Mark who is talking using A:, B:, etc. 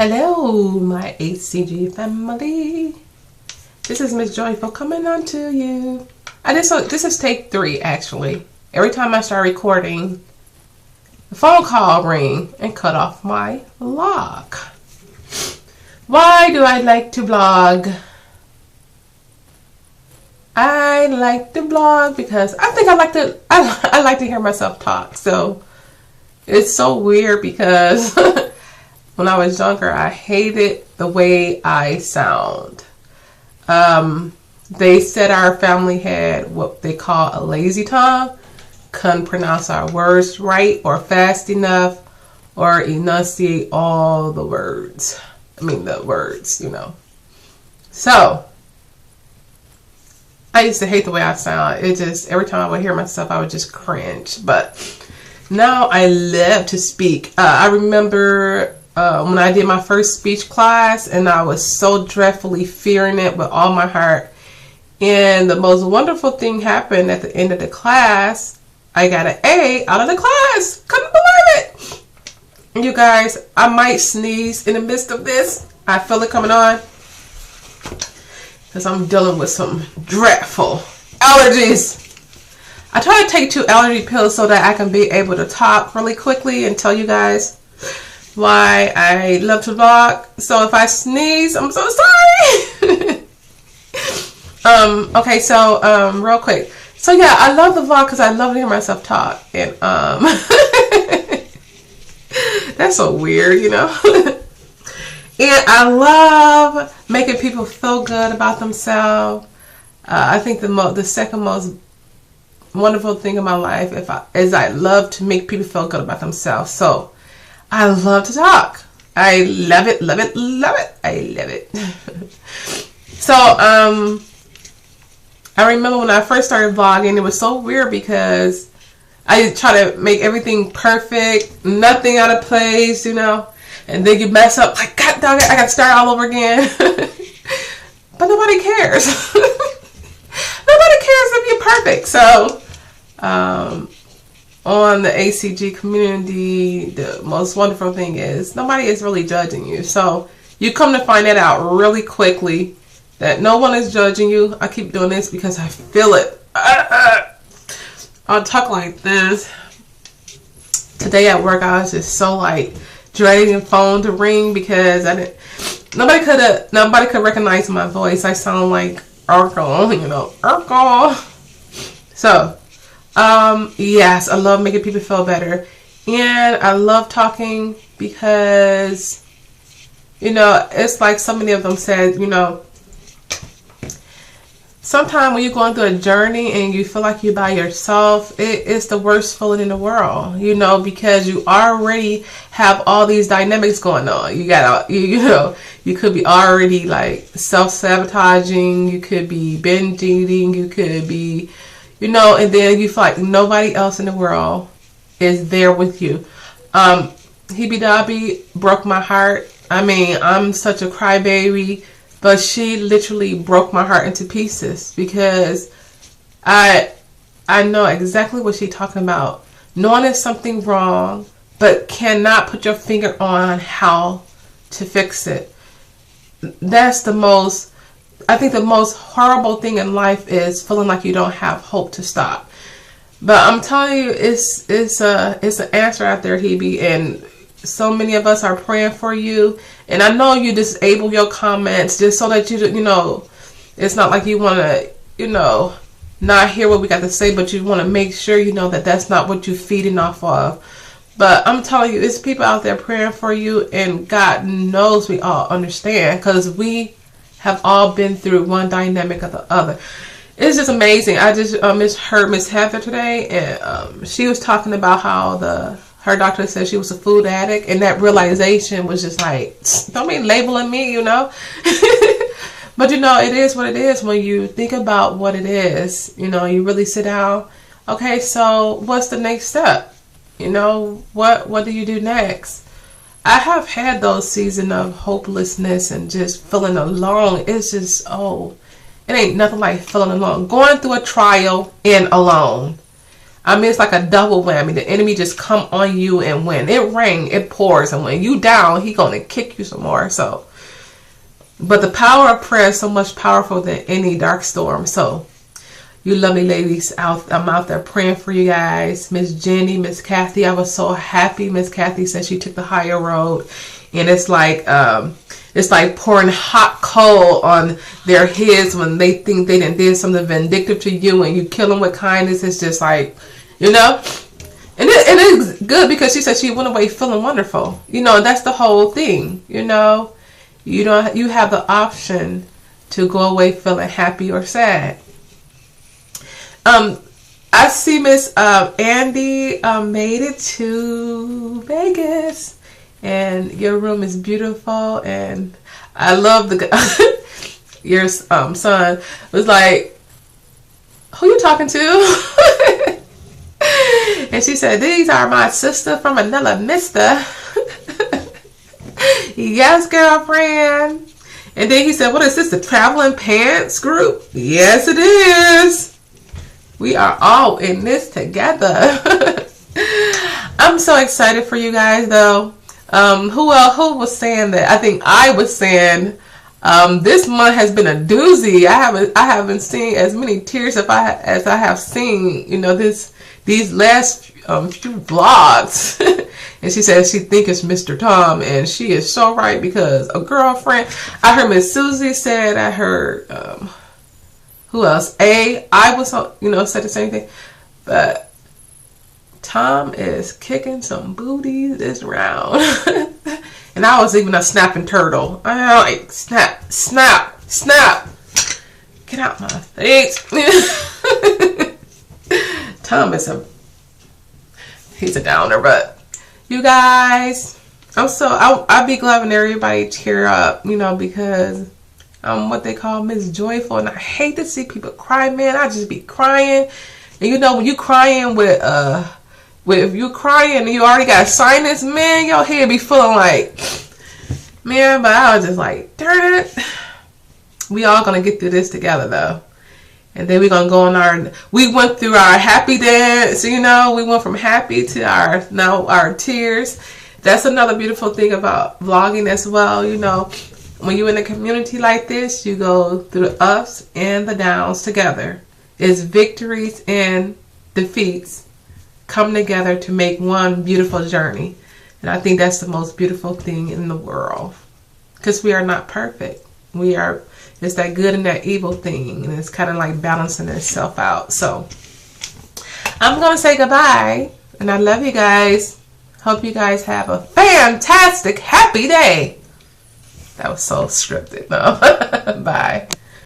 A: Hello, my HCG family. This is Miss Joyful coming on to you. This is take 3 actually. Every time I start recording, the phone call ring and cut off my vlog. Why do I like to vlog? I like to vlog because I think I like to hear myself talk. So it's so weird because when I was younger, I hated the way I sound. They said our family had what they call a lazy tongue. Couldn't pronounce our words right or fast enough or enunciate all the words. The words, So, I used to hate the way I sound. It just, every time I would hear myself, I would just cringe. But now I love to speak. I remember when I did my first speech class, and I was so dreadfully fearing it with all my heart. And the most wonderful thing happened at the end of the class. I got an A out of the class. Couldn't believe it. And you guys, I might sneeze in the midst of this. I feel it coming on because I'm dealing with some dreadful allergies. I try to take 2 allergy pills so that I can be able to talk really quickly and tell you guys why I love to vlog. So if I sneeze, I'm so sorry. Okay, so real quick. So yeah, I love the vlog because I love to hear myself talk. And that's so weird, And I love making people feel good about themselves. I think the second most wonderful thing in my life is I love to make people feel good about themselves. So I love to talk. I love it, love it, love it. I love it. So, I remember when I first started vlogging, it was so weird because I try to make everything perfect, nothing out of place, and then you mess up, like, God dog it, I got to start all over again. But nobody cares. Nobody cares if you're perfect. So, on the ACG community, the most wonderful thing is nobody is really judging you. So you come to find that out really quickly, that no one is judging you. I keep doing this because I feel it. I'll talk like this. Today at work, I was just so dreading the phone to ring because nobody could recognize my voice. I sound like Urkel, Urkel. So, yes, I love making people feel better. And I love talking because, it's like so many of them said, sometimes when you're going through a journey and you feel like you're by yourself, it's the worst feeling in the world, because you already have all these dynamics going on. You could be already self-sabotaging, you could be binge eating, you could be, and then you feel like nobody else in the world is there with you. Hebe Dobby broke my heart. I'm such a crybaby, but she literally broke my heart into pieces because I know exactly what she's talking about. Knowing there's something wrong, but cannot put your finger on how to fix it. That's the most horrible thing in life is feeling like you don't have hope to stop. But I'm telling you, it's an answer out there, Hebe, and so many of us are praying for you. And I know you disable your comments just so that it's not like you want to, not hear what we got to say, but you want to make sure that that's not what you're feeding off of. But I'm telling you, it's people out there praying for you, and God knows we all understand because we have all been through one dynamic or the other. It's just amazing. I just heard Miss Heather today, and she was talking about how her doctor said she was a food addict, and that realization was just like, don't be labeling me, But it is what it is when you think about what it is. You really sit down. Okay, so what's the next step? What do you do next? I have had those seasons of hopelessness and just feeling alone. It's just, it ain't nothing like feeling alone. Going through a trial and alone. I mean, it's like a double whammy. The enemy just come on you, and when it rains, it pours, and when you down, he gonna kick you some more. So, but the power of prayer is so much powerful than any dark storm. So, you lovely ladies, I'm out there praying for you guys. Miss Jenny, Miss Kathy, I was so happy. Miss Kathy said she took the higher road, and it's like pouring hot coal on their heads when they think they did something vindictive to you, and you kill them with kindness. It's just like, you know, and it is good because she said she went away feeling wonderful. You know, that's the whole thing. You know, you have the option to go away feeling happy or sad. I see Miss Andy made it to Vegas, and your room is beautiful, and I love your son was like, who you talking to? And she said, these are my sister from another mister. Yes, girlfriend. And then he said, what is this, the Traveling Pants group? Yes, it is. We are all in this together. I'm so excited for you guys, though. Who was saying that? I think I was saying this month has been a doozy. I haven't seen as many tears as I have seen, you know, these last few vlogs. And she said she think it's Mr. Tom, and she is so right, because a girlfriend. I heard Miss Susie said. I heard who else? I was, you know, said the same thing, but Tom is kicking some booty this round. And I was even a snapping turtle. I like snap, snap, snap. Get out my face. Tom is he's a downer, but you guys, I'll be glad when everybody cheer up, you know, because I'm what they call Miss Joyful, and I hate to see people cry, man. I just be crying. And you know, when you crying if you're crying and you already got sinus, man, your head be feeling like, man, but I was just like, darn it. We all gonna get through this together, though. And then we're gonna go on we went through our happy dance, you know, we went from happy to our tears. That's another beautiful thing about vlogging as well, you know. When you're in a community like this, you go through the ups and the downs together. It's victories and defeats come together to make one beautiful journey. And I think that's the most beautiful thing in the world. Because we are not perfect. It's that good and that evil thing. And it's kind of like balancing itself out. So, I'm going to say goodbye. And I love you guys. Hope you guys have a fantastic, happy day. That was so scripted. No. Bye.